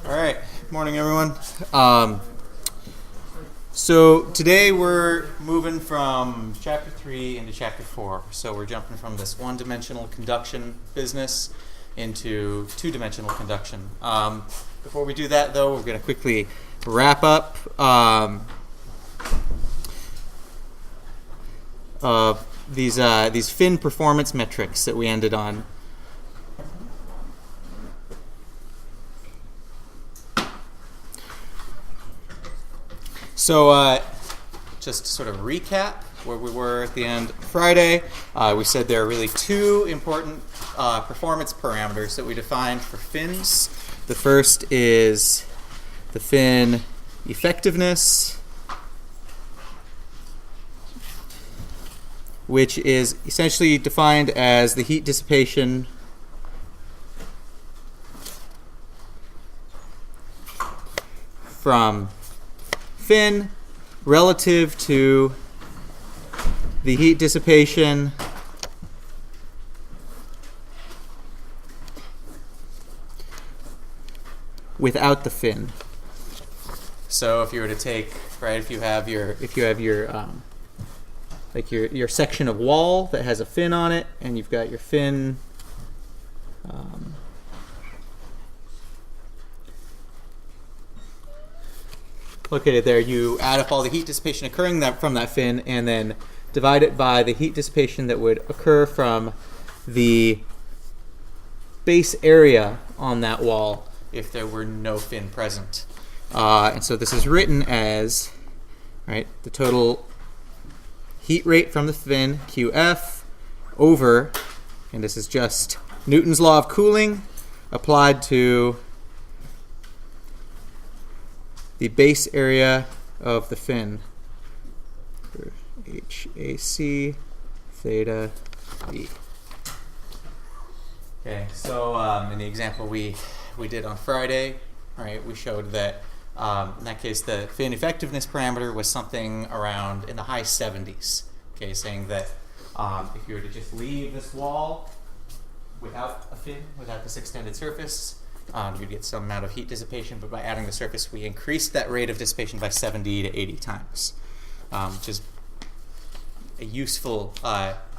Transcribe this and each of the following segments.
All right, good morning, everyone. So today we're moving from chapter 3 into chapter 4. So we're jumping from this one-dimensional conduction business into two-dimensional conduction. Before we do that, though, we're going to quickly wrap up these fin performance metrics that we ended on. So just to sort of recap where we were at the end of Friday, we said there are really two important performance parameters that we defined for fins. The first is the fin effectiveness, which is essentially defined as the heat dissipation from fin relative to the heat dissipation without the fin. So if you were to take, right, if you have your like your section of wall that has a fin on it, and you've got your fin located there, you add up all the heat dissipation occurring from that fin and then divide it by the heat dissipation that would occur from the base area on that wall if there were no fin present. And so this is written as, right, the total heat rate from the fin, QF, over, and this is just Newton's law of cooling applied to the base area of the fin, HAC theta B. Okay, so in the example we did on Friday, right, we showed that in that case the fin effectiveness parameter was something around in the high 70s. Okay, saying that if you were to just leave this wall without a fin, without this extended surface, you'd get some amount of heat dissipation, but by adding the surface, we increased that rate of dissipation by 70 to 80 times, which is a useful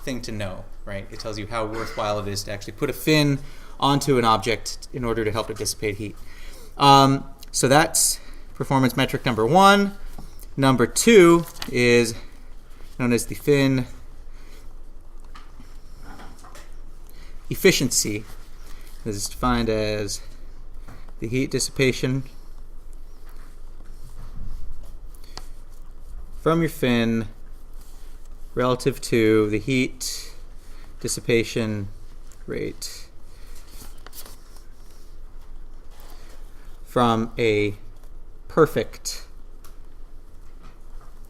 thing to know, right? It tells you how worthwhile it is to actually put a fin onto an object in order to help it dissipate heat. So that's performance metric number 1. Number 2 is known as the fin efficiency. This is defined as the heat dissipation from your fin relative to the heat dissipation rate from a perfect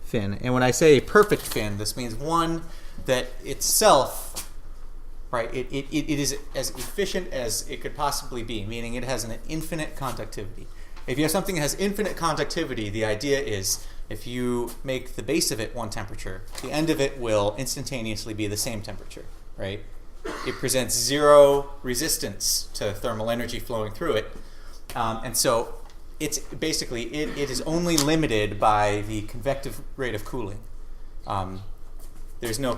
fin. And when I say a perfect fin, this means one that itself, right, it is as efficient as it could possibly be, meaning it has an infinite conductivity. If you have something that has infinite conductivity, the idea is if you make the base of it one temperature, the end of it will instantaneously be the same temperature, right? It presents zero resistance to thermal energy flowing through it. And so it's basically, it is only limited by the convective rate of cooling. There's no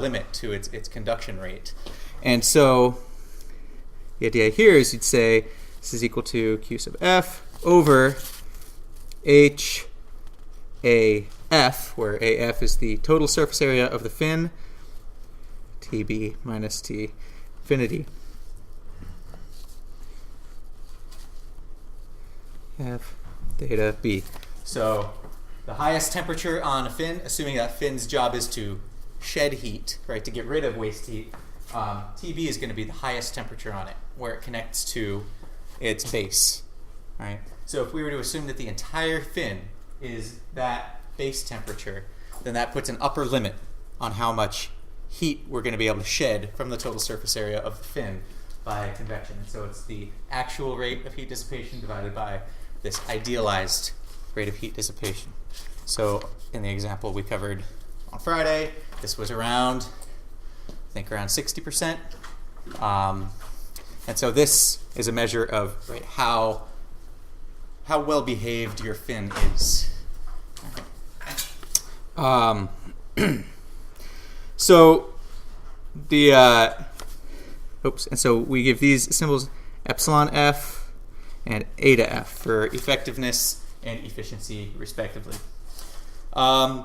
limit to its conduction rate. And so the idea here is you'd say this is equal to Q sub F over H AF, where AF is the total surface area of the fin, TB minus T infinity. F theta B. So the highest temperature on a fin, assuming that fin's job is to shed heat, right, to get rid of waste heat, TB is going to be the highest temperature on it, where it connects to its base, right? So if we were to assume that the entire fin is that base temperature, then that puts an upper limit on how much heat we're going to be able to shed from the total surface area of the fin by convection. And so it's the actual rate of heat dissipation divided by this idealized rate of heat dissipation. So in the example we covered on Friday, this was around, I think around 60%. And so this is a measure of how well behaved your fin is. So the and so we give these symbols epsilon f and eta f for effectiveness and efficiency, respectively. A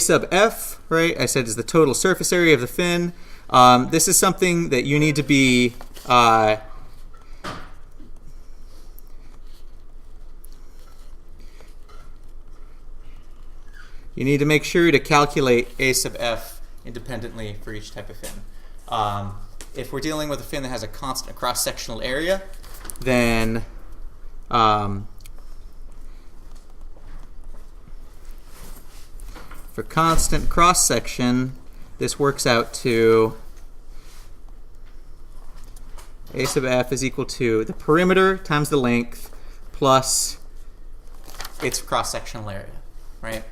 sub f, right, I said is the total surface area of the fin. This is something that you need to be you need to make sure to calculate A sub f independently for each type of fin. If we're dealing with a fin that has a constant cross-sectional area, then for constant cross-section, this works out to A sub f is equal to the perimeter times the length plus its cross-sectional area, right?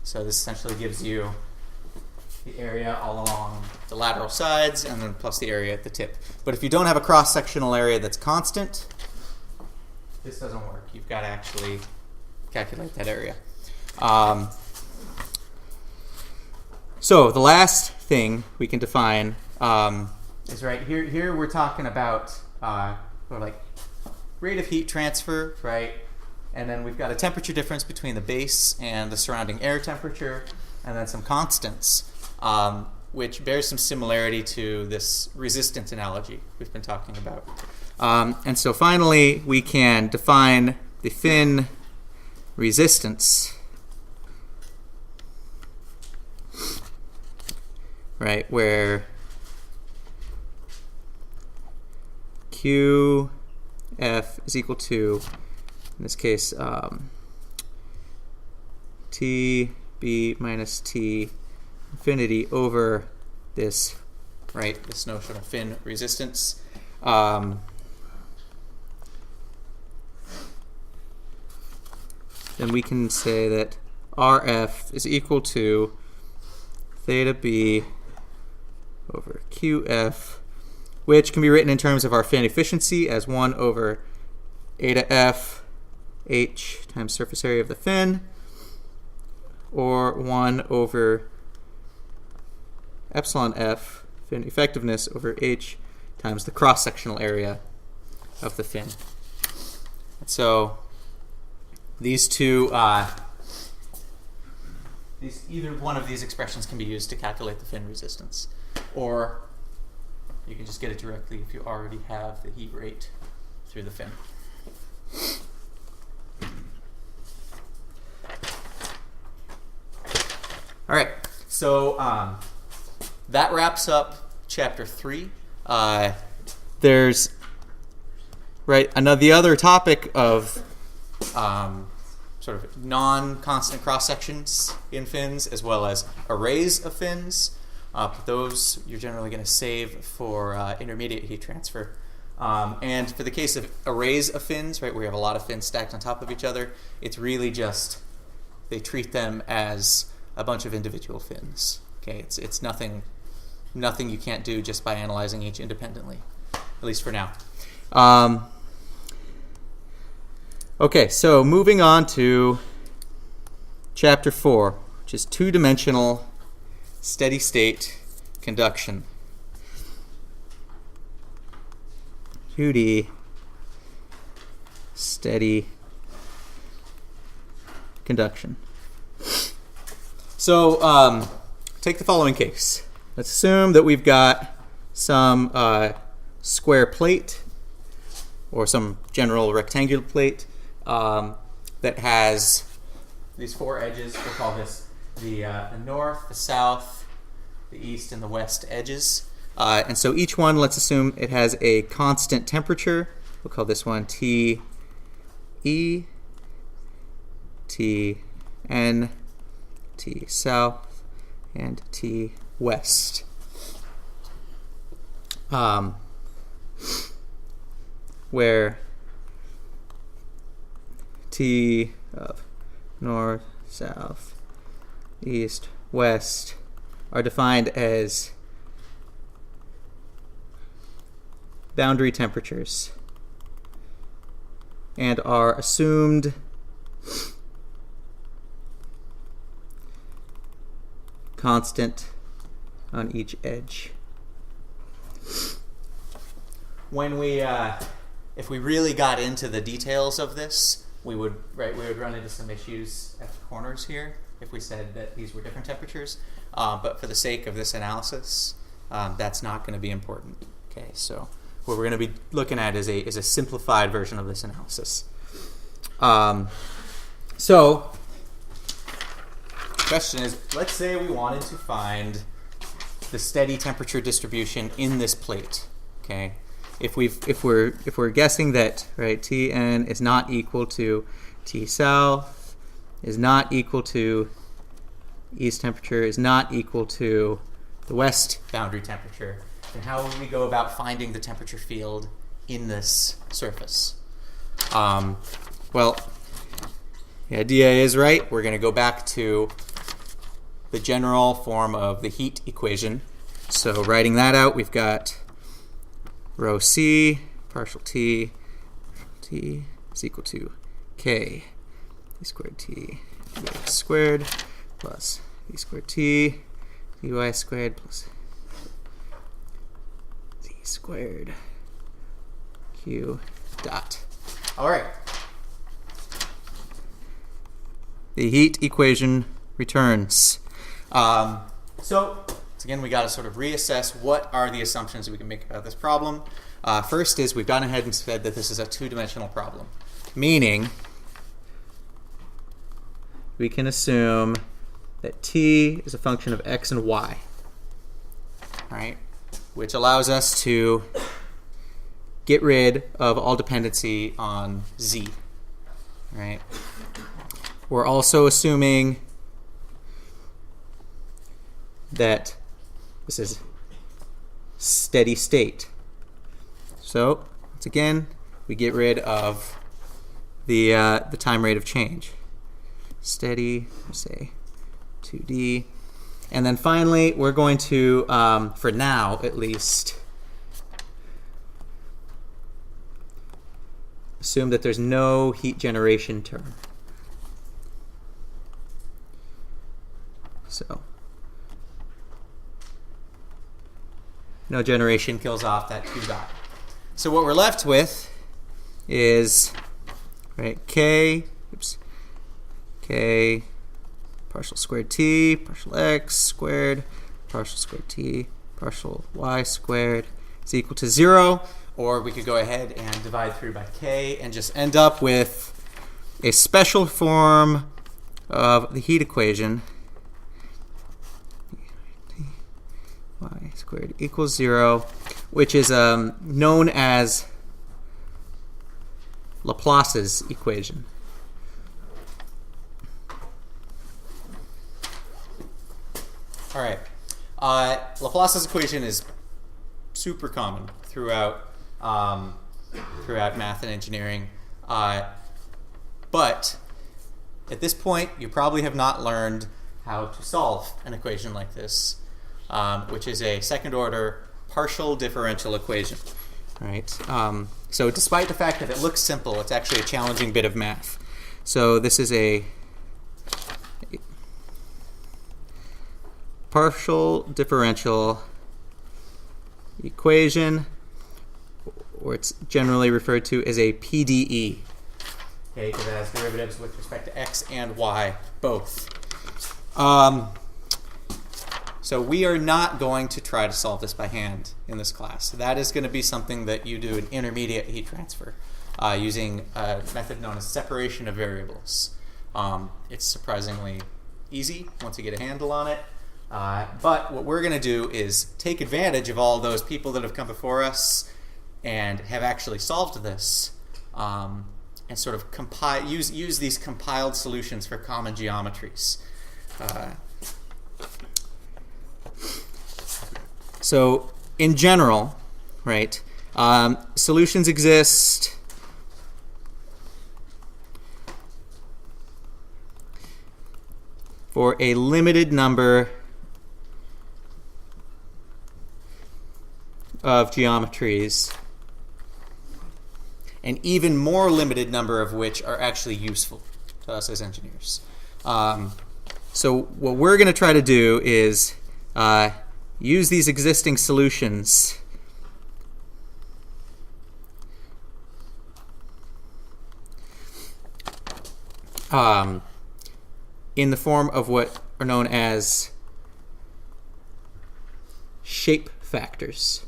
So this essentially gives you the area all along the lateral sides and then plus the area at the tip. But if you don't have a cross-sectional area that's constant, this doesn't work. You've got to actually calculate that area. So the last thing we can define is right here. Here we're talking about like rate of heat transfer, right? And then we've got a temperature difference between the base and the surrounding air temperature, and then some constants, which bears some similarity to this resistance analogy we've been talking about. And so finally, we can define the fin resistance, right, where QF is equal to, in this case, TB minus T infinity over this, right, this notional fin resistance. Then we can say that RF is equal to theta B over QF, which can be written in terms of our fin efficiency as 1 over eta F H times surface area of the fin, or 1 over epsilon F, fin effectiveness, over H times the cross-sectional area of the fin. And so these two, either one of these expressions can be used to calculate the fin resistance, or you can just get it directly if you already have the heat rate through the fin. All right, so that wraps up chapter 3. There's the other topic of sort of non-constant cross-sections in fins, as well as arrays of fins. But those you're generally going to save for intermediate heat transfer. And for the case of arrays of fins, right, where you have a lot of fins stacked on top of each other, it's really just they treat them as a bunch of individual fins. Okay, it's nothing you can't do just by analyzing each independently, at least for now. Okay, so moving on to chapter 4, which is two-dimensional steady state conduction. 2D steady conduction. So take the following case. Let's assume that we've got some square plate or some general rectangular plate that has these 4 edges. We'll call this the north, the south, the east, and the west edges. And so each one, let's assume it has a constant temperature. We'll call this one T E, T N, T south, and T west. Where T of north, south, east, west are defined as boundary temperatures and are assumed constant on each edge. When we, if we really got into the details of this, we would run into some issues at the corners here if we said that these were different temperatures. But for the sake of this analysis, that's not going to be important. Okay, so what we're going to be looking at is a simplified version of this analysis. So the question is, let's say we wanted to find the steady temperature distribution in this plate. Okay, if we're guessing that, right, Tn is not equal to T south, is not equal to east temperature, is not equal to the west boundary temperature, then how would we go about finding the temperature field in this surface? Well, the idea is, right, we're going to go back to the general form of the heat equation. So writing that out, we've got rho C partial T is equal to K d squared T dx squared plus d squared T dy squared plus z squared Q dot. All right. The heat equation returns. So again, we got to sort of reassess what are the assumptions that we can make about this problem. First is we've gone ahead and said that this is a two-dimensional problem, meaning we can assume that t is a function of x and y, right? Which allows us to get rid of all dependency on z, right? We're also assuming that this is steady state. So once again, we get rid of the time rate of change. Steady, say 2d. And then finally, we're going to, for now at least, assume that there's no heat generation term. So no generation kills off that Q dot. So what we're left with is, right, K partial squared T partial X squared partial squared T partial Y squared is equal to 0. Or we could go ahead and divide through by K and just end up with a special form of the heat equation, y squared equals 0, which is known as Laplace's equation. All right. Laplace's equation is super common throughout math and engineering. But at this point, you probably have not learned how to solve an equation like this, which is a second-order partial differential equation. Right? So despite the fact that it looks simple, it's actually a challenging bit of math. So this is a partial differential equation, or it's generally referred to as a PDE. Okay, because it has derivatives with respect to x and y both. So we are not going to try to solve this by hand in this class. That is going to be something that you do in intermediate heat transfer using a method known as separation of variables. It's surprisingly easy once you get a handle on it. But what we're going to do is take advantage of all those people that have come before us and have actually solved this, and sort of use these compiled solutions for common geometries. So in general, right, solutions exist for a limited number of geometries an even more limited number of which are actually useful to us as engineers. So what we're going to try to do is use these existing solutions in the form of what are known as shape factors.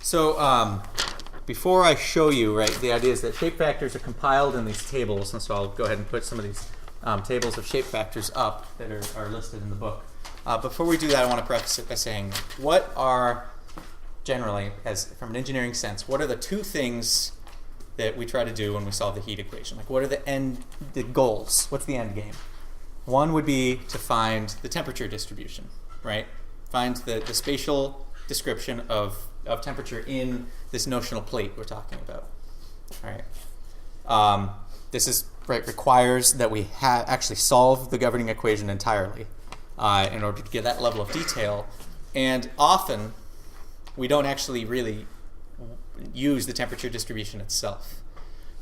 So before I show you, right, the idea is that shape factors are compiled in these tables, and so I'll go ahead and put some of these tables of shape factors up that are listed in the book. Before we do that, I want to preface it by saying, what are generally, as from an engineering sense, what are the two things that we try to do when we solve the heat equation? Like, what are the goals? What's the end game? One would be to find the temperature distribution, right? Find the spatial description of temperature in this notional plate we're talking about. All right. This is requires that we actually solve the governing equation entirely in order to get that level of detail. And often, we don't actually really use the temperature distribution itself.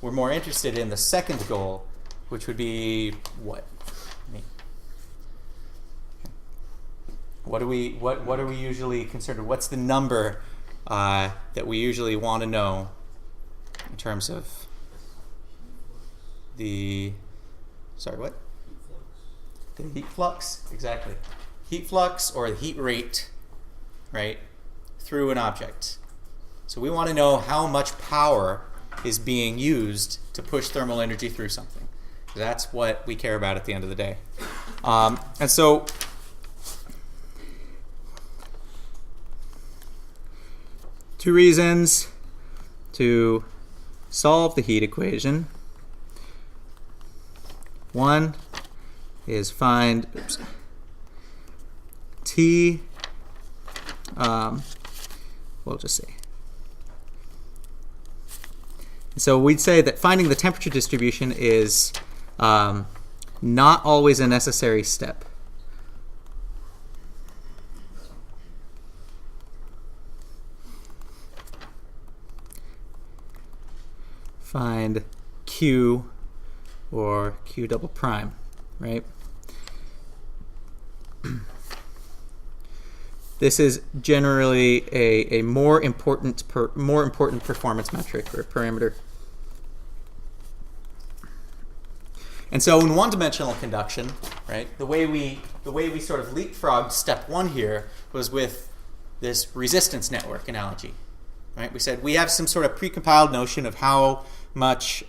We're more interested in the second goal, which would be what? What are we usually concerned with? What's the number that we usually want to know in terms of the what? The heat flux, exactly. Heat flux or the heat rate, right, through an object. So we want to know how much power is being used to push thermal energy through something. That's what we care about at the end of the day. And so two reasons to solve the heat equation. One is find T, we'll just say. So we'd say that finding the temperature distribution is not always a necessary step. Find Q or Q double prime, right? This is generally a more important performance metric or parameter. And so in one-dimensional conduction, right, the way we sort of leapfrogged step one here was with this resistance network analogy. Right? We said we have some sort of precompiled notion of how much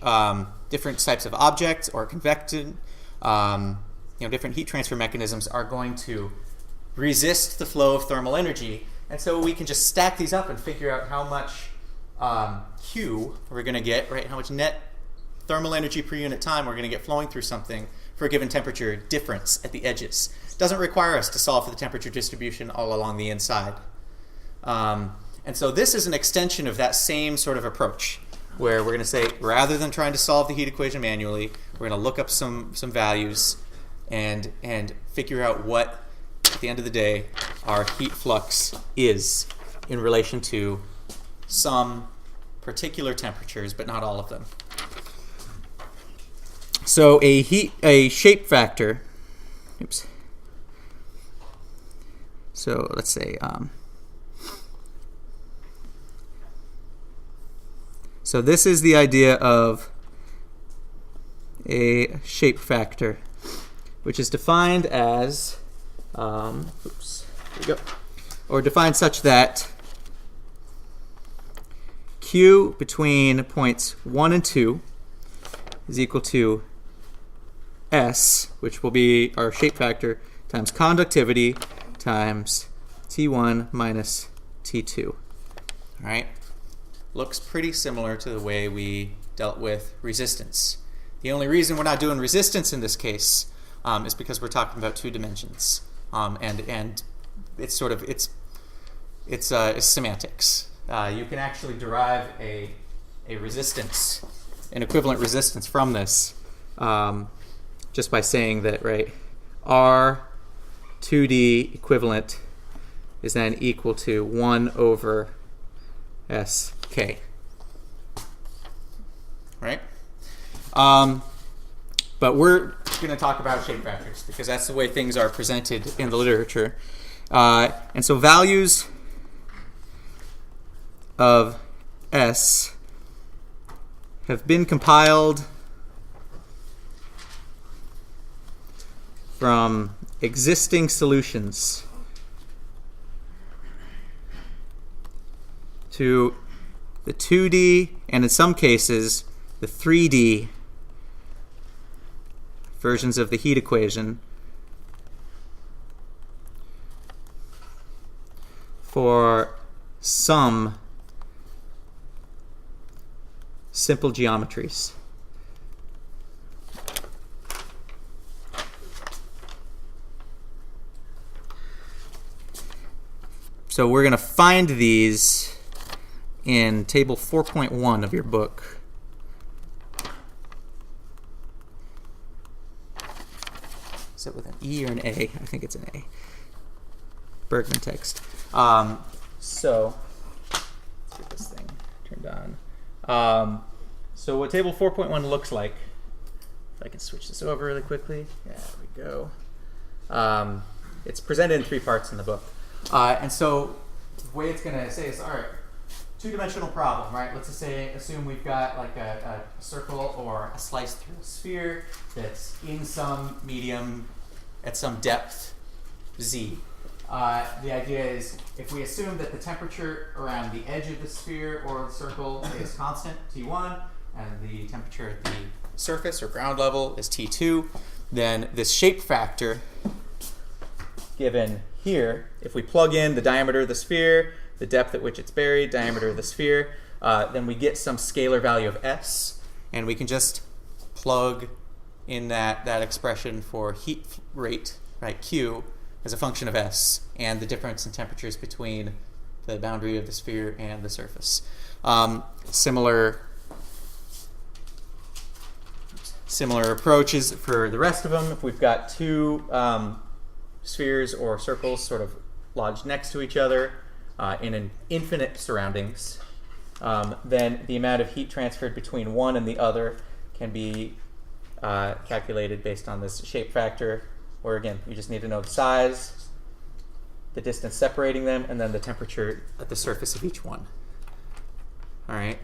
different types of objects or convected, different heat transfer mechanisms are going to resist the flow of thermal energy. And so we can just stack these up and figure out how much Q we're going to get, right? How much net thermal energy per unit time we're going to get flowing through something for a given temperature difference at the edges. It doesn't require us to solve for the temperature distribution all along the inside. And so this is an extension of that same sort of approach, where we're going to say, rather than trying to solve the heat equation manually, we're going to look up some values and figure out what, at the end of the day, our heat flux is in relation to some particular temperatures, but not all of them. So a shape factor, oops. So let's say, so this is the idea of a shape factor, which is defined as, oops, there we go, or defined such that Q between points 1 and 2 is equal to S, which will be our shape factor, times conductivity times T1 minus T2. All right? Looks pretty similar to the way we dealt with resistance. The only reason we're not doing resistance in this case is because we're talking about two dimensions, and it's sort of it's semantics. You can actually derive a resistance, an equivalent resistance from this, just by saying that, right, R 2D equivalent is then equal to 1 over SK. Right? But we're going to talk about shape factors because that's the way things are presented in the literature. And so values of S have been compiled from existing solutions to the 2D and in some cases the 3D versions of the heat equation for some simple geometries. So we're going to find these in table 4.1 of your book. Is it with an E or an A? I think it's an A. Bergman text. So let's get this thing turned on. So what table 4.1 looks like, if I can switch this over really quickly. There we go. It's presented in 3 parts in the book. And so the way it's going to say is, all right, 2-dimensional problem, right? Let's just assume we've got like a circle or a slice through a sphere that's in some medium at some depth, z. The idea is if we assume that the temperature around the edge of the sphere or the circle is constant, T1, and the temperature at the surface or ground level is T2, then this shape factor given here, if we plug in the diameter of the sphere, the depth at which it's buried, diameter of the sphere, then we get some scalar value of S, and we can just plug in that expression for heat rate, right, Q, as a function of S, and the difference in temperatures between the boundary of the sphere and the surface. Similar approaches for the rest of them. If we've got 2 spheres or circles sort of lodged next to each other in an infinite surroundings, then the amount of heat transferred between one and the other can be calculated based on this shape factor, where again, you just need to know the size, the distance separating them, and then the temperature at the surface of each one. All right.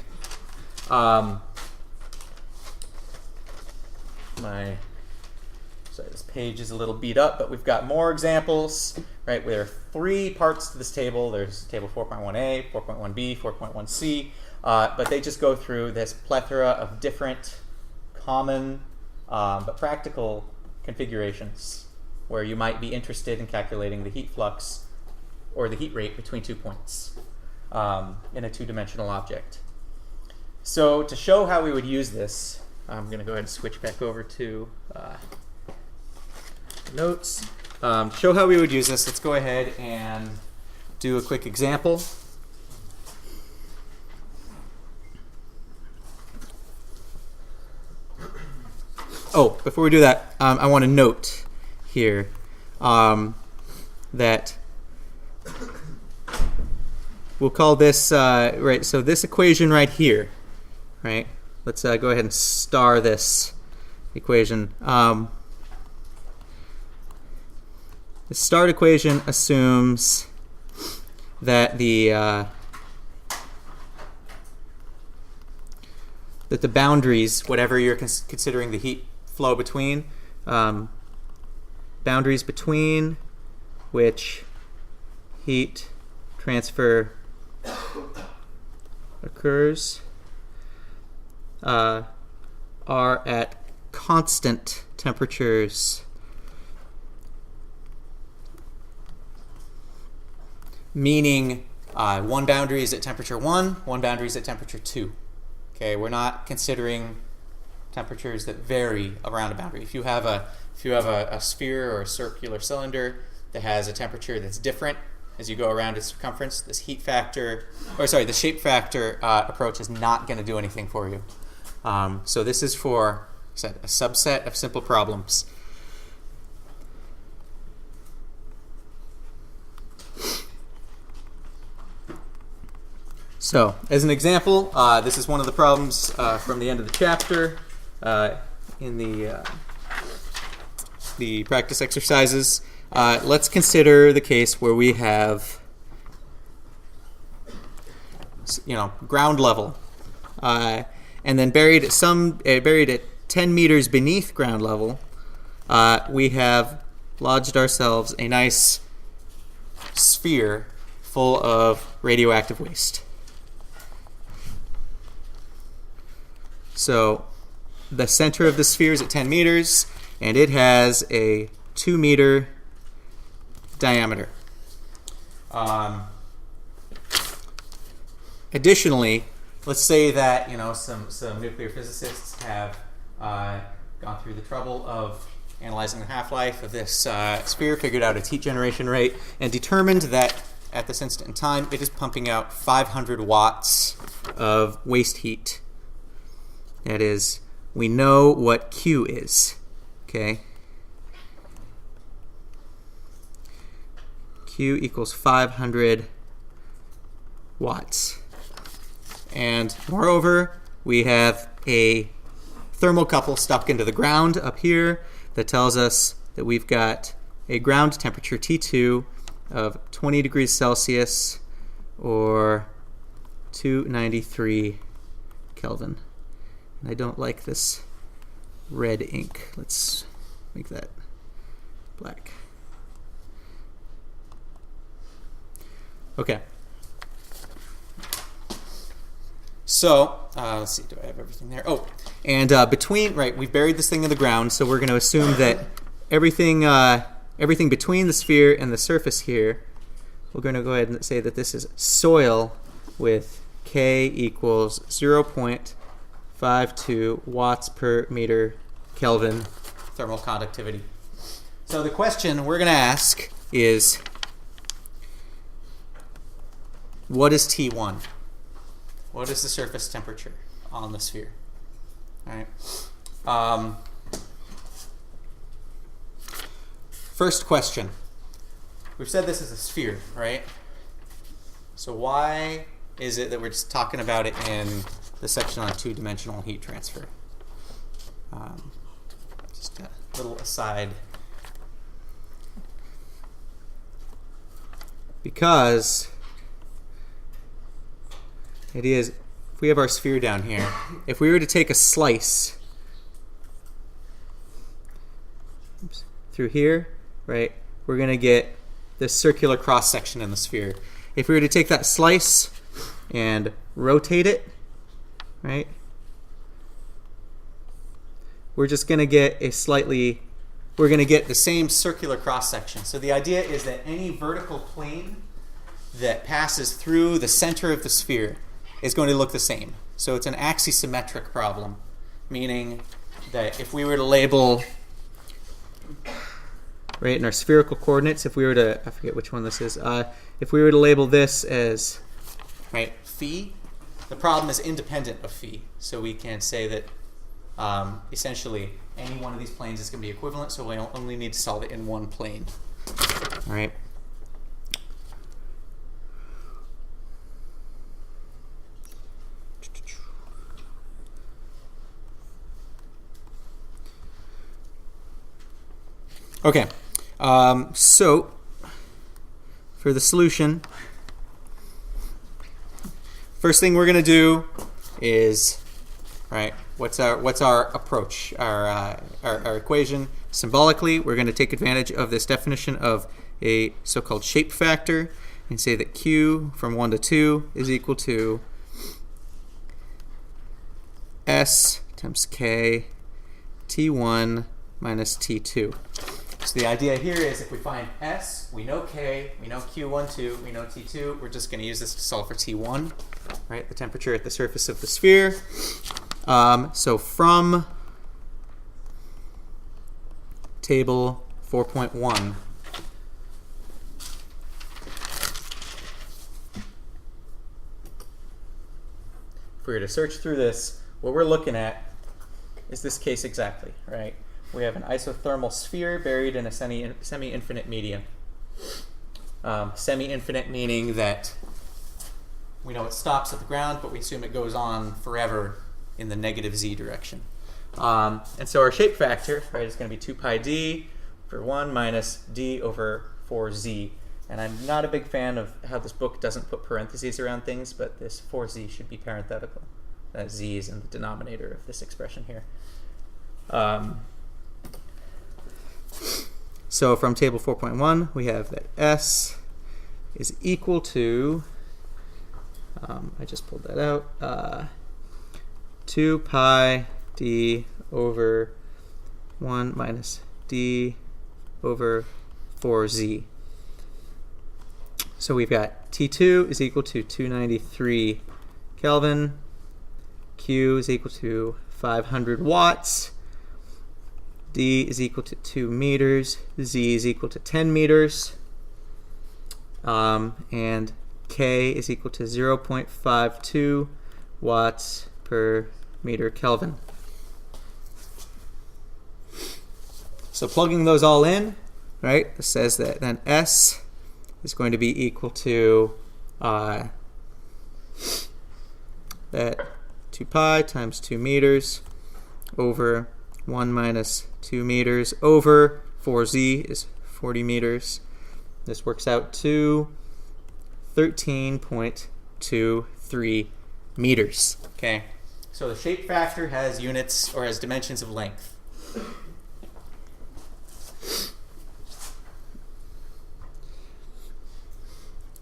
Sorry, this page is a little beat up, but we've got more examples, right? There are 3 parts to this table. There's table 4.1a, 4.1b, 4.1c, but they just go through this plethora of different common but practical configurations where you might be interested in calculating the heat flux or the heat rate between 2 points in a 2-dimensional object. So to show how we would use this, I'm going to go ahead and switch back over to notes. To show how we would use this, let's go ahead and do a quick example. Oh, before we do that, I want to note here that we'll call this, right, so this equation right here, right? Let's go ahead and star this equation. The start equation assumes that the boundaries, whatever you're considering the heat flow between, boundaries between which heat transfer occurs are at constant temperatures, meaning one boundary is at temperature 1, one boundary is at temperature 2. Okay, we're not considering temperatures that vary around a boundary. If you have a sphere or a circular cylinder that has a temperature that's different as you go around its circumference, this heat factor, the shape factor approach is not going to do anything for you. So this is for, like I said, a subset of simple problems. So, as an example, this is one of the problems from the end of the chapter in the practice exercises. Let's consider the case where we have, ground level, and then buried at 10 meters beneath ground level, we have lodged ourselves a nice sphere full of radioactive waste. So the center of the sphere is at 10 meters, and it has a 2-meter diameter. Additionally, let's say that some nuclear physicists have gone through the trouble of analyzing the half-life of this sphere, figured out its heat generation rate, and determined that at this instant in time it is pumping out 500 watts of waste heat. That is, we know what Q is. Okay? Q equals 500 watts. And moreover, we have a thermocouple stuck into the ground up here that tells us that we've got a ground temperature T2 of 20 degrees Celsius or 293 Kelvin. And I don't like this red ink. Let's make that black. Okay. So, let's see, do I have everything there? Oh, and we've buried this thing in the ground, so we're going to assume that everything between the sphere and the surface here, we're going to go ahead and say that this is soil with K equals 0.52 watts per meter Kelvin thermal conductivity. So the question we're going to ask is, what is T1? What is the surface temperature on the sphere? All right. First question. We've said this is a sphere, right? So why is it that we're just talking about it in the section on two-dimensional heat transfer? Just a little aside. Because it is, if we have our sphere down here, if we were to take a slice through here, right, we're going to get this circular cross-section in the sphere. If we were to take that slice and rotate it, right, we're just going to get we're going to get the same circular cross-section. So the idea is that any vertical plane that passes through the center of the sphere is going to look the same. So it's an axisymmetric problem, meaning that if we were to label, right, in our spherical coordinates, if we were to, I forget which one this is, if we were to label this as, right, phi, the problem is independent of phi. So we can say that essentially any one of these planes is going to be equivalent, so we only need to solve it in one plane. All right. Okay, so for the solution, first thing we're going to do is, right, what's our approach, our equation? Symbolically, we're going to take advantage of this definition of a so-called shape factor and say that Q from 1 to 2 is equal to S times K T1 minus T2. So the idea here is if we find S, we know K, we know Q12, we know T2, we're just going to use this to solve for T1, right? The temperature at the surface of the sphere. So from table 4.1, if we were to search through this, what we're looking at is this case exactly, right? We have an isothermal sphere buried in a semi-infinite medium. Semi-infinite meaning that We know it stops at the ground, but we assume it goes on forever in the negative z direction. And so our shape factor, right, is going to be 2 pi d for 1 minus d over 4z. And I'm not a big fan of how this book doesn't put parentheses around things, but this 4z should be parenthetical. That z is in the denominator of this expression here. So from table 4.1, we have that S is equal to, I just pulled that out, 2 pi d over 1 minus d over 4z. So we've got T2 is equal to 293 Kelvin, Q is equal to 500 watts, D is equal to 2 meters, Z is equal to 10 meters, and K is equal to 0.52 watts per meter Kelvin. So plugging those all in, right, it says that then S is going to be equal to that 2 pi times 2 meters over 1 minus 2 meters over 4z is 40 meters. This works out to 13.23 meters. Okay, so the shape factor has units or has dimensions of length.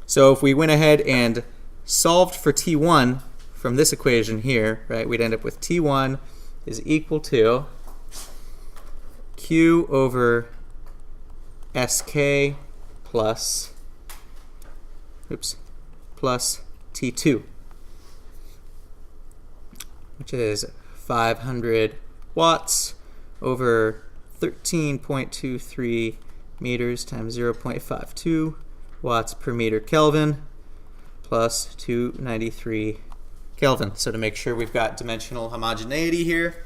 So if we went ahead and solved for T1 from this equation here, right, we'd end up with T1 is equal to Q over SK plus T2, which is 500 watts over 13.23 meters times 0.52 watts per meter Kelvin plus 293 Kelvin. So to make sure we've got dimensional homogeneity here,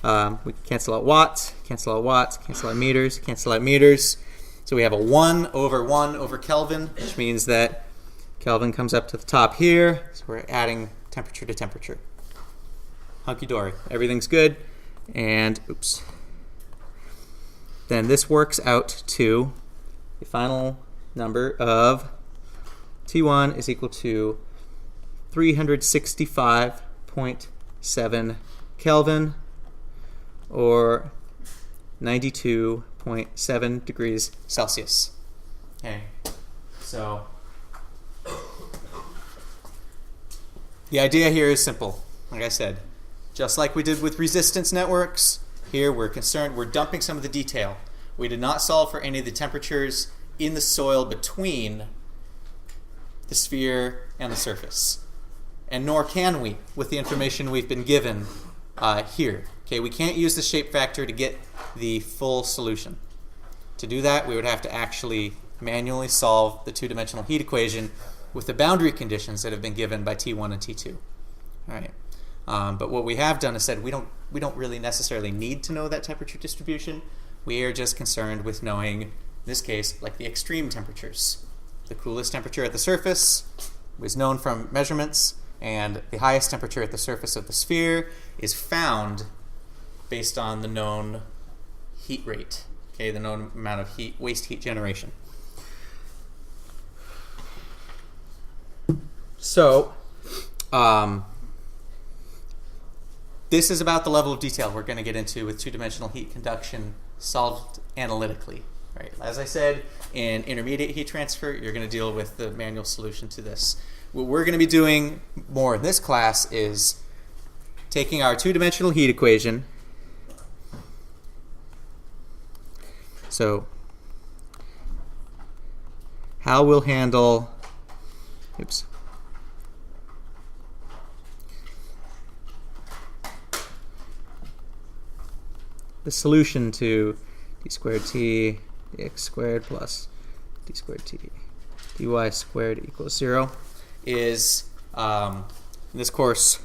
we can cancel out watts, cancel out watts, cancel out meters, cancel out meters. So we have a 1 over Kelvin, which means that Kelvin comes up to the top here. So we're adding temperature to temperature. Hunky-dory. Everything's good. And, oops. Then this works out to the final number of T1 is equal to 365.7 Kelvin, or 92.7 degrees Celsius. Okay, so the idea here is simple. Like I said, just like we did with resistance networks, here we're dumping some of the detail. We did not solve for any of the temperatures in the soil between the sphere and the surface. And nor can we with the information we've been given here. Okay, we can't use the shape factor to get the full solution. To do that, we would have to actually manually solve the two-dimensional heat equation with the boundary conditions that have been given by T1 and T2. All right. But what we have done is said we don't really necessarily need to know that temperature distribution. We are just concerned with knowing, in this case, like the extreme temperatures. The coolest temperature at the surface was known from measurements, and the highest temperature at the surface of the sphere is found based on the known heat rate, okay, the known amount of heat, waste heat generation. So, this is about the level of detail we're going to get into with two-dimensional heat conduction solved analytically. Right. As I said, in intermediate heat transfer, you're going to deal with the manual solution to this. What we're going to be doing more in this class is taking our two-dimensional heat equation. So, how we'll handle, the solution to d squared t dx squared plus d squared t dy squared equals 0 is, in this course,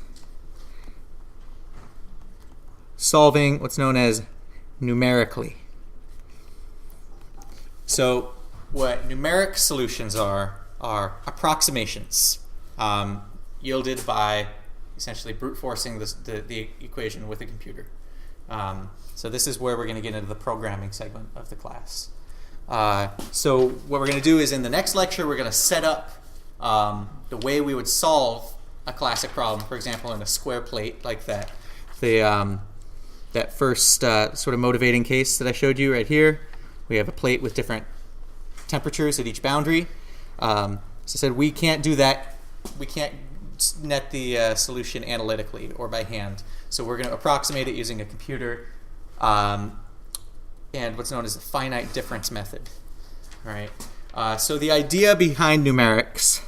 solving what's known as numerically. So what numeric solutions are approximations. yielded by essentially brute forcing the equation with a computer. So this is where we're going to get into the programming segment of the class. So what we're going to do is in the next lecture, we're going to set up the way we would solve a classic problem, for example, in a square plate like that. That first sort of motivating case that I showed you right here. We have a plate with different temperatures at each boundary. So I said we can't do that. We can't net the solution analytically or by hand. So we're going to approximate it using a computer and what's known as the finite-difference method. All right. So the idea behind numerics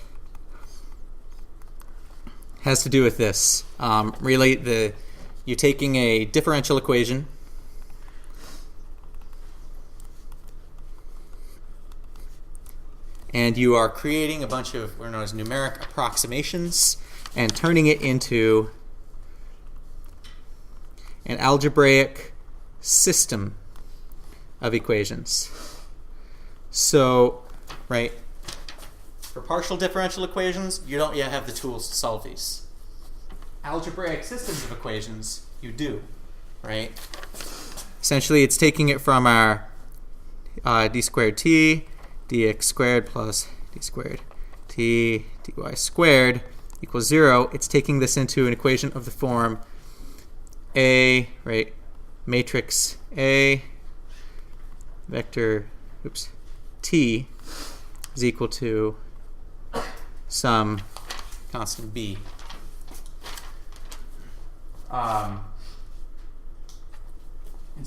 has to do with this. Really, you're taking a differential equation and you are creating a bunch of what are known as numeric approximations and turning it into an algebraic system of equations. So, right, for partial differential equations, you don't yet have the tools to solve these. Algebraic systems of equations, you do, right? Essentially, it's taking it from our d squared t dx squared plus d squared t dy squared equals 0. It's taking this into an equation of the form A, right, matrix A, vector, t is equal to some constant b. And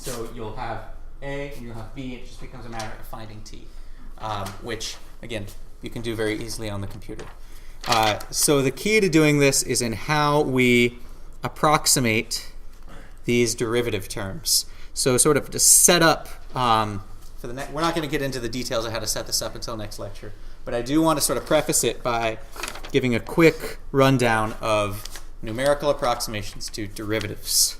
so you'll have A and you'll have B. It just becomes a matter of finding t, which, again, you can do very easily on the computer. So the key to doing this is in how we approximate these derivative terms. So sort of to set up, for the we're not going to get into the details of how to set this up until next lecture, but I do want to sort of preface it by giving a quick rundown of numerical approximations to derivatives.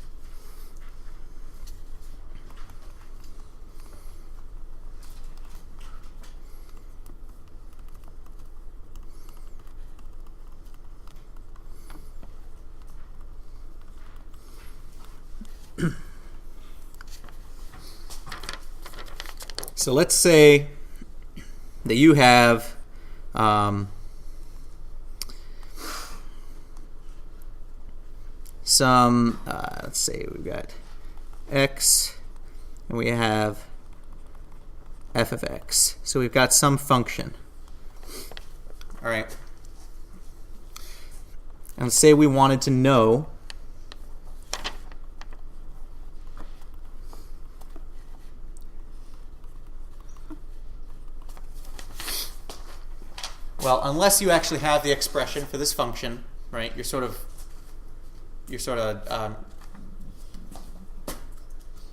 So let's say that you have some, let's say we've got x and we have f of x. So we've got some function. All right. And let's say we wanted to know well, unless you actually have the expression for this function, right? You're sort of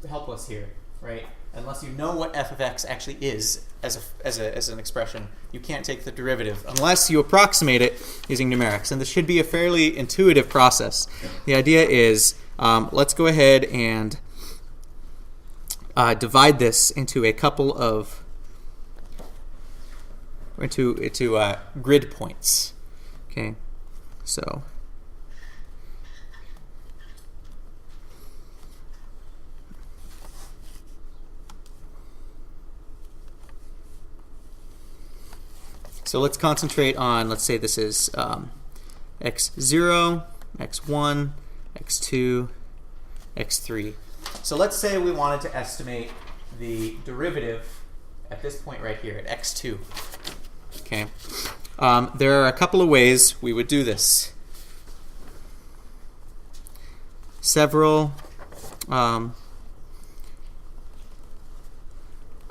helpless here, right? Unless you know what f of x actually is as an expression, you can't take the derivative unless you approximate it using numerics. And this should be a fairly intuitive process. The idea is let's go ahead and divide this into a couple of into grid points. Okay, so let's concentrate on, let's say this is x0, x1, x2, x3. So let's say we wanted to estimate the derivative at this point right here at x2. Okay, there are a couple of ways we would do this. Several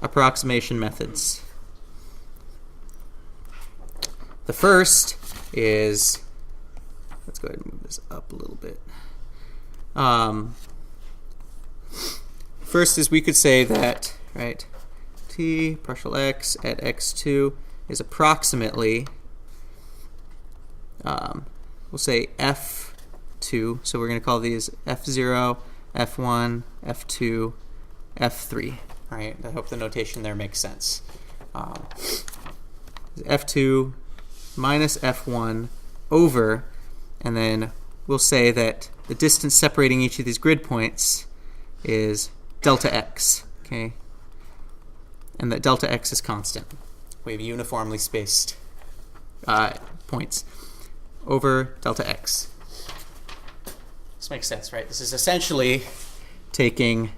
approximation methods. The first is, let's go ahead and move this up a little bit. First is we could say that, right, t partial x at x2 is approximately, we'll say f2, so we're going to call these f0, f1, f2, f3. All right, I hope the notation there makes sense. F2 minus f1 over, and then we'll say that the distance separating each of these grid points is delta x, okay? And that delta x is constant. We have uniformly spaced points over delta x. This makes sense, right? This is essentially taking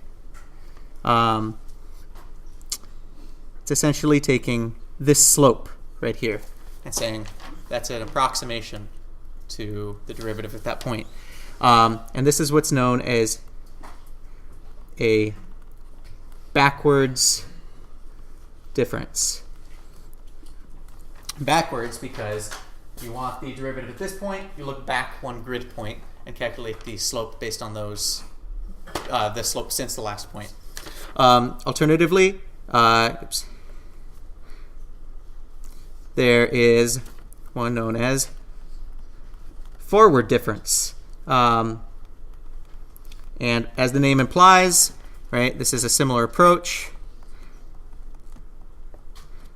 this slope right here and saying that's an approximation to the derivative at that point. And this is what's known as a backwards difference. Backwards because you want the derivative at this point, you look back one grid point and calculate the slope based on those, the slope since the last point. Alternatively, there is one known as forward difference. And as the name implies, right, this is a similar approach,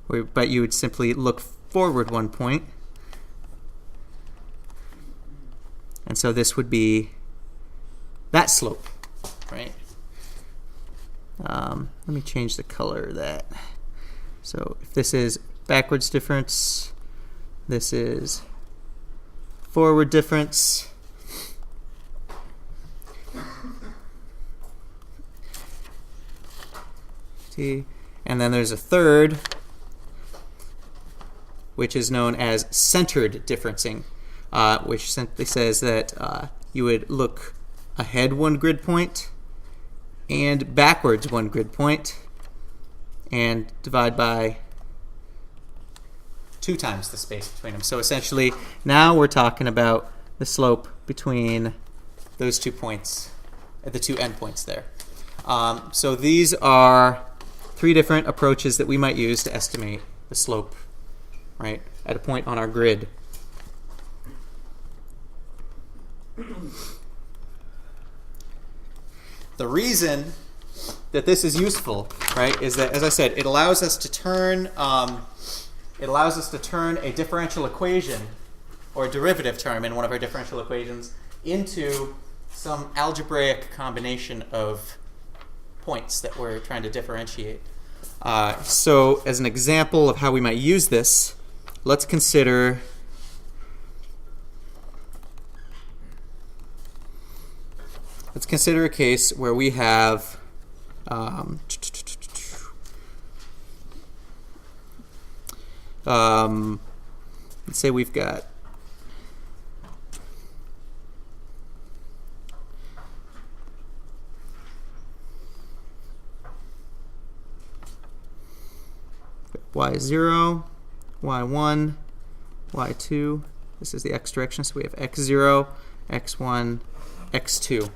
but you would simply look forward one point. And so this would be that slope, right? Let me change the color of that. So if this is backwards difference, this is forward difference. And then there's a third, which is known as centered differencing, which simply says that you would look ahead one grid point and backwards one grid point and divide by 2 times the space between them. So essentially, now we're talking about the slope between those 2 points, at the 2 endpoints there. So these are 3 different approaches that we might use to estimate the slope, right, at a point on our grid. The reason that this is useful, right, is that, as I said, it allows us to turn a differential equation or a derivative term in one of our differential equations into some algebraic combination of points that we're trying to differentiate. So as an example of how we might use this, let's consider a case where we have let's say we've got y0, y1, y2. This is the x direction, so we have x0, x1, x2.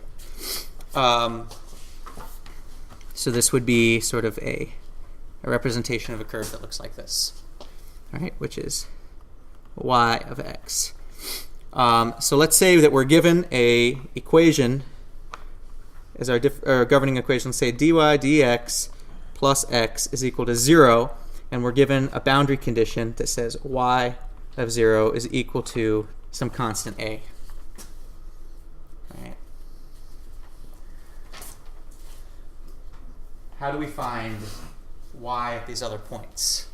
So this would be sort of a representation of a curve that looks like this, all right, which is y of x. So let's say that we're given a equation as our governing equation. Say dy dx plus x is equal to 0, and we're given a boundary condition that says y of 0 is equal to some constant a. Right. How do we find y at these other points?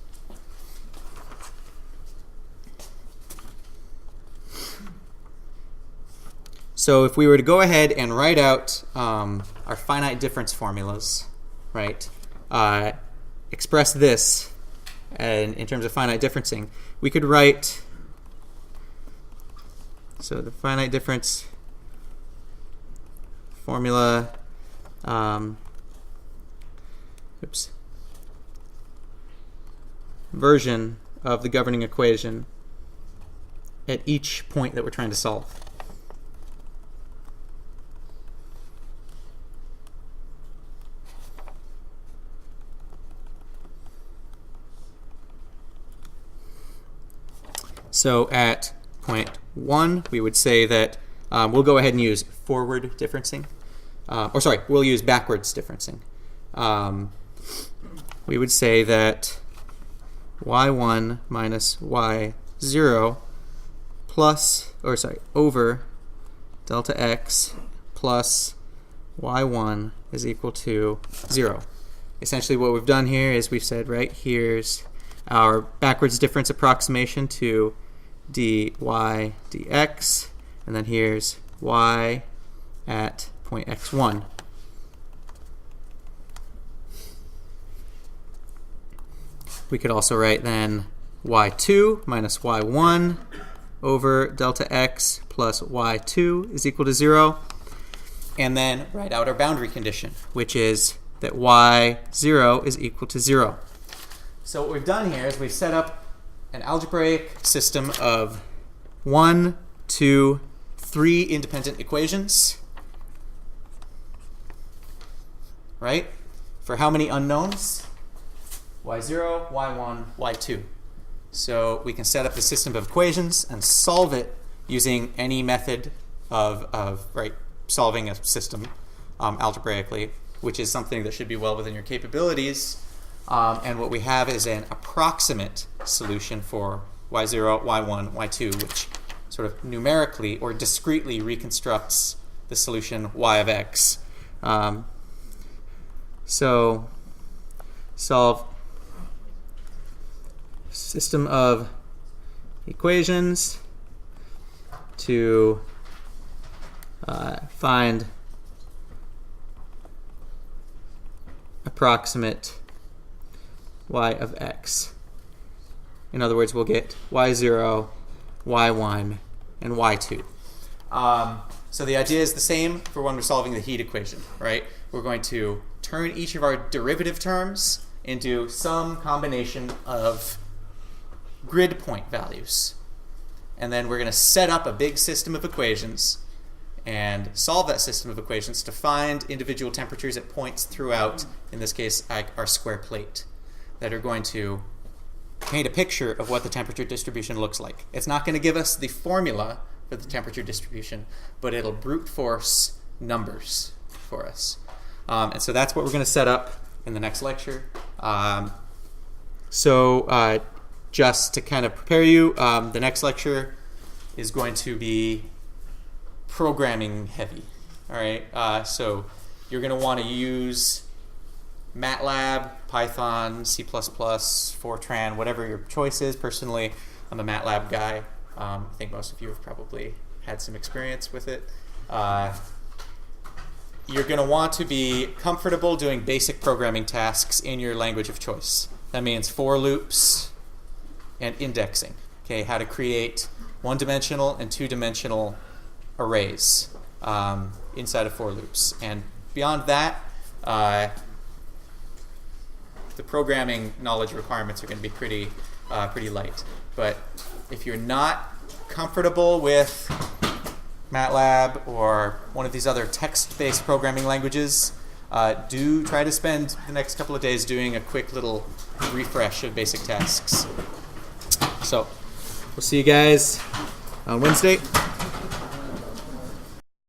So if we were to go ahead and write out our finite difference formulas, right, express this in terms of finite differencing, we could write, so the finite difference formula, version of the governing equation at each point that we're trying to solve. So at point 1, we would say that we'll go ahead and use forward differencing. We'll use backwards differencing. We would say that y1 minus y0 over delta x plus y1 is equal to 0. Essentially what we've done here is we've said, right, here's our backwards difference approximation to dy dx, and then here's y at point x1. We could also write then y2 minus y1 over delta x plus y2 is equal to 0. And then write out our boundary condition, which is that y0 is equal to 0. So what we've done here is we've set up an algebraic system of 1, 2, 3 independent equations, right? For how many unknowns? y0, y1, y2. So we can set up a system of equations and solve it using any method of solving a system algebraically, which is something that should be well within your capabilities. And what we have is an approximate solution for y0, y1, y2, which sort of numerically or discretely reconstructs the solution y of x. So solve system of equations to find approximate y of x. In other words, we'll get y0, y1, and y2. So the idea is the same for when we're solving the heat equation, right? We're going to turn each of our derivative terms into some combination of grid point values. And then we're going to set up a big system of equations and solve that system of equations to find individual temperatures at points throughout, in this case, our square plate, that are going to paint a picture of what the temperature distribution looks like. It's not going to give us the formula for the temperature distribution, but it'll brute force numbers for us. And so that's what we're going to set up in the next lecture. Just to kind of prepare you, the next lecture is going to be programming heavy. All right, so you're going to want to use MATLAB, Python, C++, Fortran, whatever your choice is. Personally, I'm a MATLAB guy. I think most of you have probably had some experience with it. You're going to want to be comfortable doing basic programming tasks in your language of choice. That means for loops and indexing. Okay, how to create one-dimensional and two-dimensional arrays inside of for loops. And beyond that, the programming knowledge requirements are going to be pretty light. But if you're not comfortable with MATLAB or one of these other text-based programming languages, do try to spend the next couple of days doing a quick little refresh of basic tasks. So we'll see you guys on Wednesday.